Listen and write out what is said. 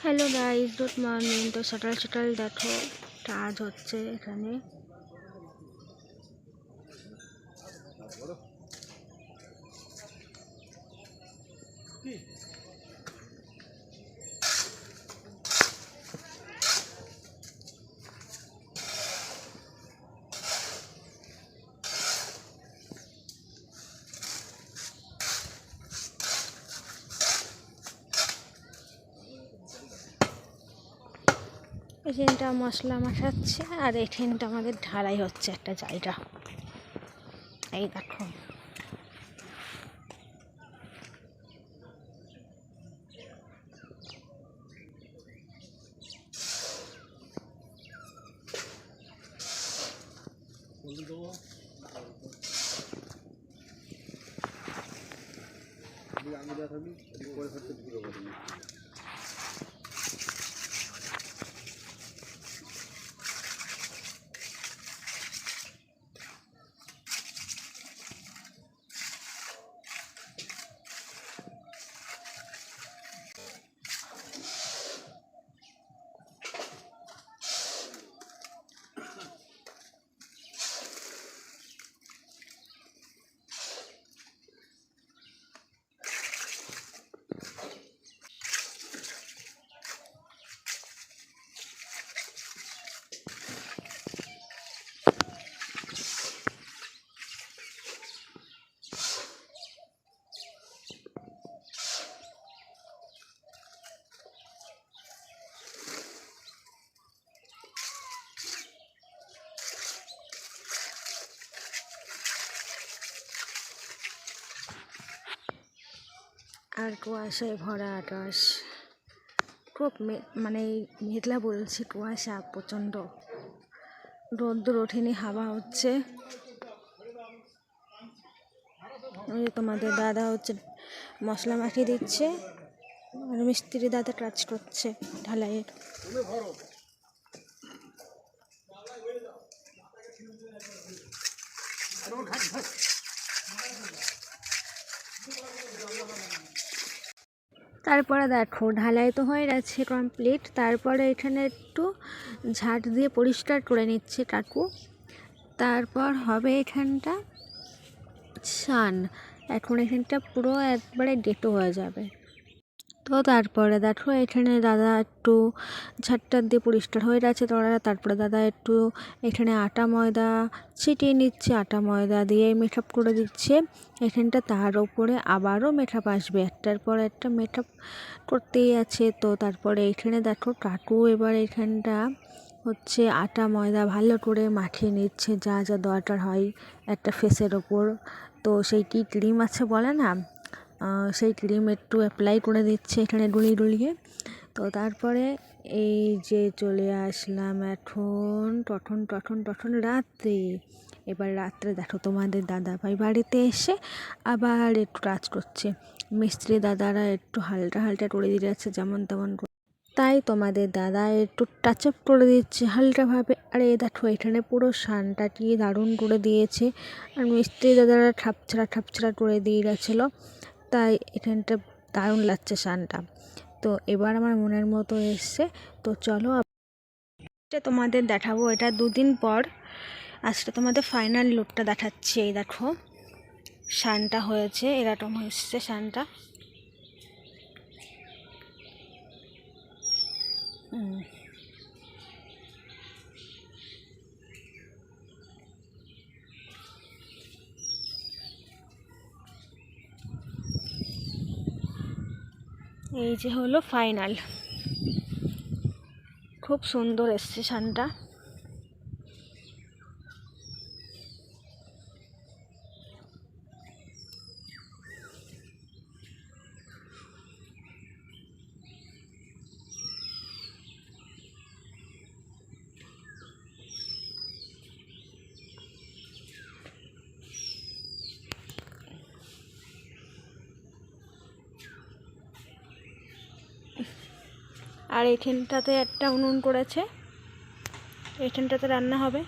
Hello guys, good morning. तो subtle subtle देखो কাজ হচ্ছে এখানে। এখানটা মশলা মাখাচ্ছে আর এখানটা আমাদের ঢালাই হচ্ছে একটা জায়গা। এই দেখো আর কুয়াশায় ভরা আকাশ, খুব মানে মেঘলা বলছি, কুয়াশা প্রচণ্ড, রোদ্দুর ওঠেনি, হাওয়া হচ্ছে। তোমাদের দাদা হচ্ছে মশলা মাখিয়ে দিচ্ছে আর মিস্ত্রি দাদা কাজ করছে ঢালাইয়ের। তারপরে দেখো ঢালাই তো হয়ে গেছে কমপ্লিট। তারপরে এখানে একটু ঝাঁট দিয়ে পরিষ্কার করে নিচ্ছে কাকু। তারপর হবে এখানটা সান। এখন এখানটা পুরো একবারে ডেটো হয়ে যাবে। তো তারপরে দেখো এখানে দাদা একটু ঝাঁটটা দিয়ে পরিষ্কার হয়ে গেছে। তারপরে দাদা একটু এখানে আটা ময়দা ছিটিয়ে নিচ্ছে, আটা ময়দা দিয়ে মেকআপ করে দিচ্ছে এখানটা। তার ওপরে আবারও মেকআপ আসবে, একটার পর একটা মেকআপ করতেই আছে। তো তারপরে এখানে দেখো কাকু এবার এখানটা হচ্ছে আটা ময়দা ভালো করে মাখিয়ে নিচ্ছে, যা যা দরকার হয় একটা ফেসের ওপর। তো সেই কি ক্রিম আছে বলে না, সেই ক্রিম একটু অ্যাপ্লাই করে দিচ্ছে এখানে ডুলিয়ে ডুলিয়ে। তো তারপরে এই যে চলে আসলাম এখন তখন রাত্রে। এবার রাত্রে দেখো তোমাদের দাদাভাই বাড়িতে এসে আবার একটু কাজ করছে। মিস্ত্রি দাদারা একটু হালকা হালকা করে দিয়ে যাচ্ছে যেমন তেমন, তাই তোমাদের দাদা একটু টাচ আপ করে দিচ্ছে হালকাভাবে। আর এই দেখো এখানে পুরো সানটা কি দারুণ করে দিয়েছে। আর মিস্ত্রি দাদারা ঠাপছাড়া করে দিয়ে গেছিলো, তাই এখানটা দারুণ লাগছে সানটা। তো এবার আমার মনের মতো এসছে। তো চলো তোমাদের দেখাবো, এটা 2 দিন পর আজকে তোমাদের ফাইনাল লুকটা দেখাচ্ছি। এই দেখো সানটা হয়েছে, এরকম হচ্ছে সানটা। এই যে হলো ফাইনাল, খুব সুন্দর এসছে সানটা। আর এইখানটাতে একটা উনুন করেছে, এইখানটাতে রান্না হবে।